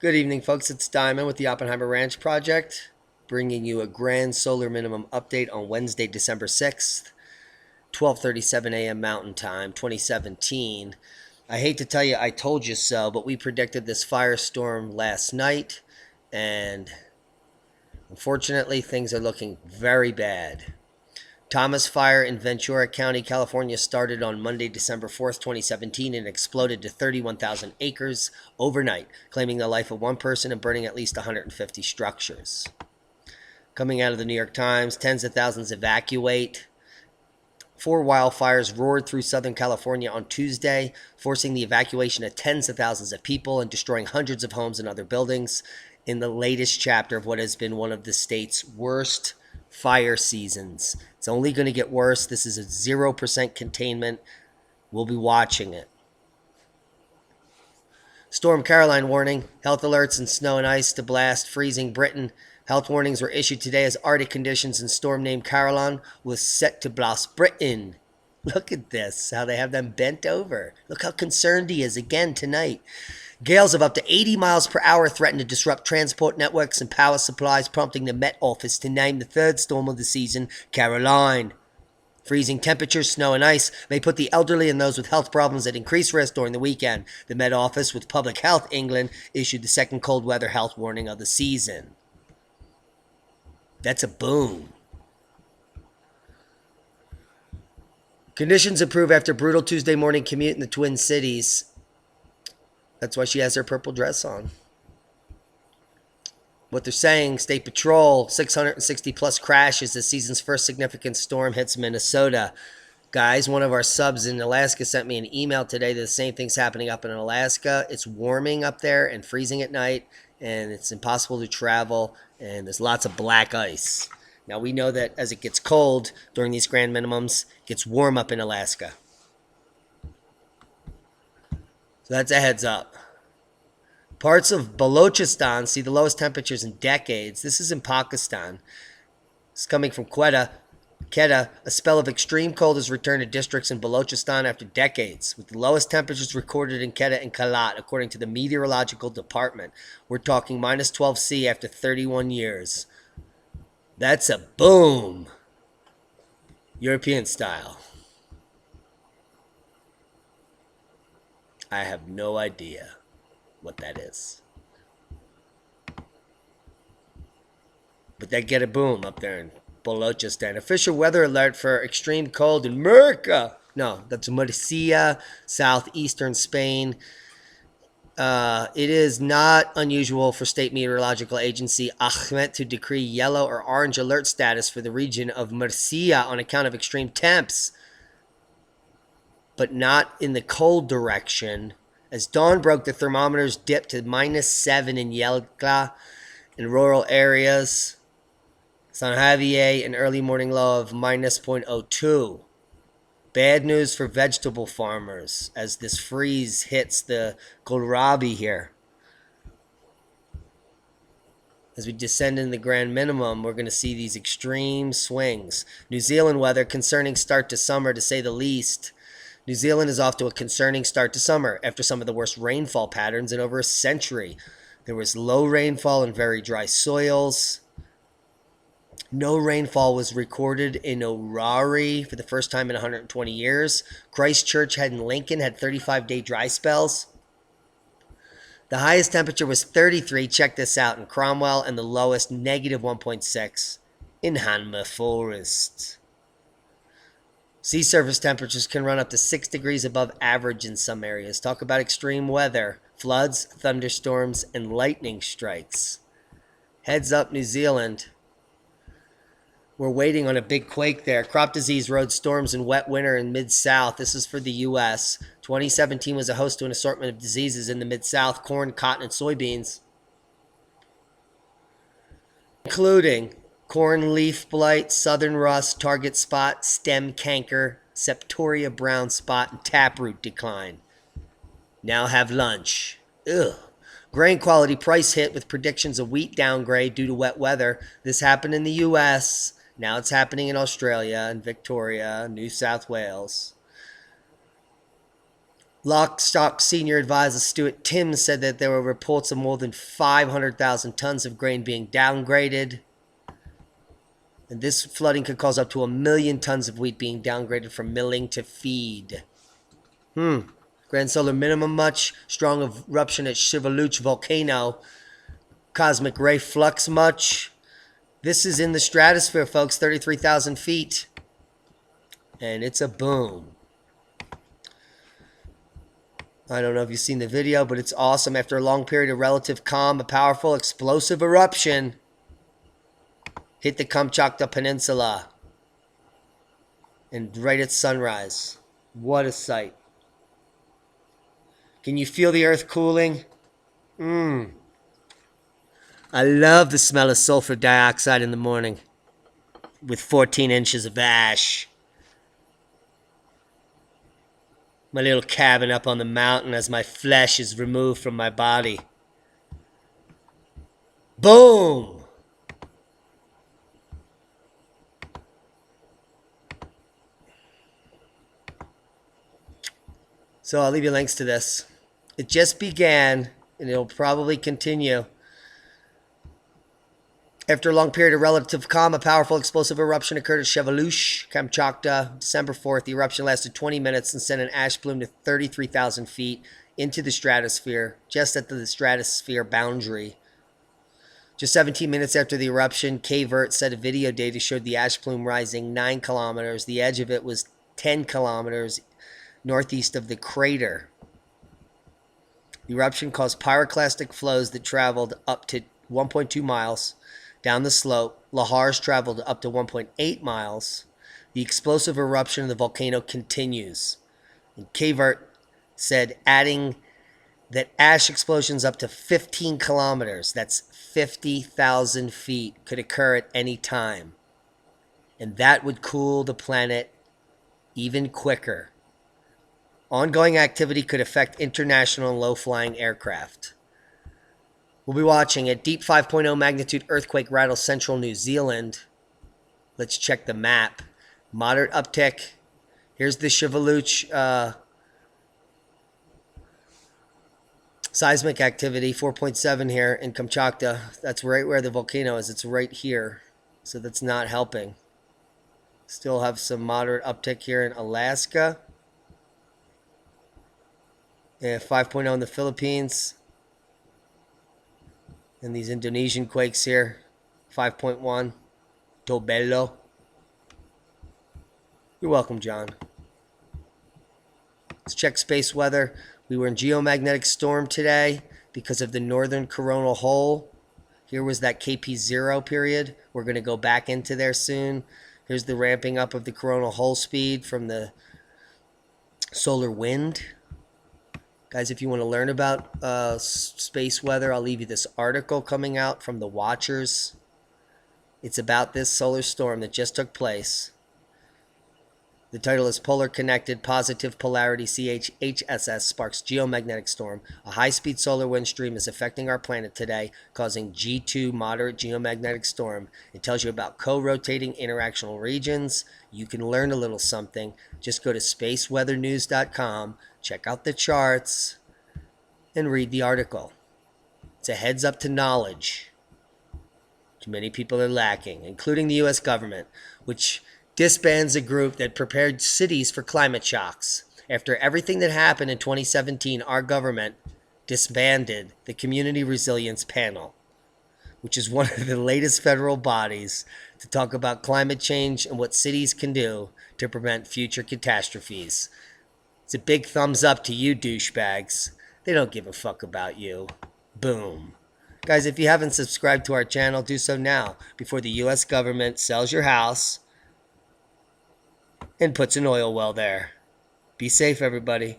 Good evening, folks. It's Diamond with the Oppenheimer Ranch Project, bringing you a grand solar minimum update on Wednesday, December 6th, 12:37 a.m. Mountain Time, 2017. I hate to tell you I told you so, but we predicted this firestorm last night, and unfortunately, things are looking very bad. Thomas Fire in Ventura County, California started on Monday, December 4th, 2017 and exploded to 31,000 acres overnight, claiming the life of one person and burning at least 150 structures. Coming out of the New York Times, tens of thousands evacuate. 4 wildfires roared through Southern California on Tuesday, forcing the evacuation of tens of thousands of people and destroying hundreds of homes and other buildings in the latest chapter of what has been one of the state's worst fire seasons. It's only going to get worse. This is a 0% containment. We'll be watching it. Storm Caroline warning. Health alerts and snow and ice to blast freezing Britain. Health warnings were issued today as Arctic conditions and storm named Caroline was set to blast Britain. Look at this, how they have them bent over. Look how concerned he is again tonight. Gales of up to 80 miles per hour threaten to disrupt transport networks and power supplies, prompting the Met Office to name the third storm of the season, Caroline. Freezing temperatures, snow, and ice may put the elderly and those with health problems at increased risk during the weekend. The Met Office, with Public Health England, issued the second cold weather health warning of the season. That's a boom. Conditions improve after brutal Tuesday morning commute in the Twin Cities. That's why she has her purple dress on. What they're saying, State Patrol, 660 plus crashes. The season's first significant storm hits Minnesota. Guys, one of our subs in Alaska sent me an email today that the same thing's happening up in Alaska. It's warming up there and freezing at night, and it's impossible to travel, and there's lots of black ice. Now, we know that as it gets cold during these grand minimums, it gets warm up in Alaska. So that's a heads up. Parts of Balochistan see the lowest temperatures in decades. This is in Pakistan. It's coming from Quetta. A spell of extreme cold has returned to districts in Balochistan after decades, with the lowest temperatures recorded in Quetta and Kalat, according to the Meteorological Department. We're talking minus 12°C after 31 years. That's a boom. European style. I have no idea what that is. But they get a boom up there in Balochistan. Official weather alert for extreme cold in Murcia. No, that's Murcia, southeastern Spain. It is not unusual for State Meteorological Agency Ahmed to decree yellow or orange alert status for the region of Murcia on account of extreme temps, but not in the cold direction. As dawn broke, the thermometers dipped to -7 in Yelga in rural areas. San Javier, an early morning low of -0.02. Bad news for vegetable farmers as this freeze hits the kohlrabi here. As we descend in the grand minimum, we're going to see these extreme swings. New Zealand weather, concerning start to summer to say the least. New Zealand is off to a concerning start to summer after some of the worst rainfall patterns in over a century. There was low rainfall and very dry soils. No rainfall was recorded in Orari for the first time in 120 years. Christchurch in Lincoln had 35-day dry spells. The highest temperature was 33, check this out, in Cromwell, and the lowest, -1.6, in Hanmer Forest. Sea surface temperatures can run up to 6 degrees above average in some areas. Talk about extreme weather, floods, thunderstorms, and lightning strikes. Heads up, New Zealand. We're waiting on a big quake there. Crop disease, road storms, and wet winter in Mid-South. This is for the U.S. 2017 was a host to an assortment of diseases in the Mid-South, corn, cotton, and soybeans, including corn leaf blight, southern rust, target spot, stem canker, septoria brown spot, and taproot decline. Now have lunch. Ugh. Grain quality price hit with predictions of wheat downgrade due to wet weather. This happened in the U.S. Now it's happening in Australia and Victoria, New South Wales. Lockstock senior advisor Stuart Timms said that there were reports of more than 500,000 tons of grain being downgraded. And this flooding could cause up to 1 million tons of wheat being downgraded from milling to feed. Grand solar minimum much? Strong eruption at Sheveluch volcano. Cosmic ray flux much? This is in the stratosphere, folks, 33,000 feet. And it's a boom. I don't know if you've seen the video, but it's awesome. After a long period of relative calm, a powerful explosive eruption hit the Kamchatka Peninsula. And right at sunrise. What a sight. Can you feel the earth cooling? I love the smell of sulfur dioxide in the morning with 14 inches of ash. My little cabin up on the mountain as my flesh is removed from my body. Boom! So I'll leave you links to this. It just began, and it'll probably continue. After a long period of relative calm, a powerful explosive eruption occurred at Sheveluch, Kamchatka, December 4th. The eruption lasted 20 minutes and sent an ash plume to 33,000 feet into the stratosphere, just at the stratosphere boundary. Just 17 minutes after the eruption, KVERT said a video data showed the ash plume rising 9 kilometers. The edge of it was 10 kilometers northeast of the crater. The eruption caused pyroclastic flows that traveled up to 1.2 miles down the slope. Lahars traveled up to 1.8 miles. The explosive eruption of the volcano continues. And KVERT said adding that ash explosions up to 15 kilometers, that's 50,000 feet, could occur at any time. And that would cool the planet even quicker. Ongoing activity could affect international and low-flying aircraft. We'll be watching a deep 5.0 magnitude earthquake rattles central New Zealand. Let's check the map. Moderate uptick. Here's the Sheveluch seismic activity, 4.7 here in Kamchatka. That's right where the volcano is. It's right here. So that's not helping. Still have some moderate uptick here in Alaska. Yeah, 5.0 in the Philippines. And these Indonesian quakes here. 5.1. Tobelo. You're welcome, John. Let's check space weather. We were in geomagnetic storm today because of the northern coronal hole. Here was that KP0 period. We're going to go back into there soon. Here's the ramping up of the coronal hole speed from the solar wind. Guys, if you want to learn about space weather, I'll leave you this article coming out from the Watchers. It's about this solar storm that just took place. The title is Polar Connected Positive Polarity CHSS Sparks Geomagnetic Storm. A high-speed solar wind stream is affecting our planet today, causing G2 moderate geomagnetic storm. It tells you about co-rotating interactional regions. You can learn a little something. Just go to spaceweathernews.com, check out the charts, and read the article. It's a heads up to knowledge, which many people are lacking, including the U.S. government, which disbands a group that prepared cities for climate shocks. After everything that happened in 2017, our government disbanded the Community Resilience Panel, which is one of the latest federal bodies to talk about climate change and what cities can do to prevent future catastrophes. It's a big thumbs up to you douchebags. They don't give a fuck about you. Boom. Guys, if you haven't subscribed to our channel, do so now before the U.S. government sells your house and puts an oil well there. Be safe, everybody.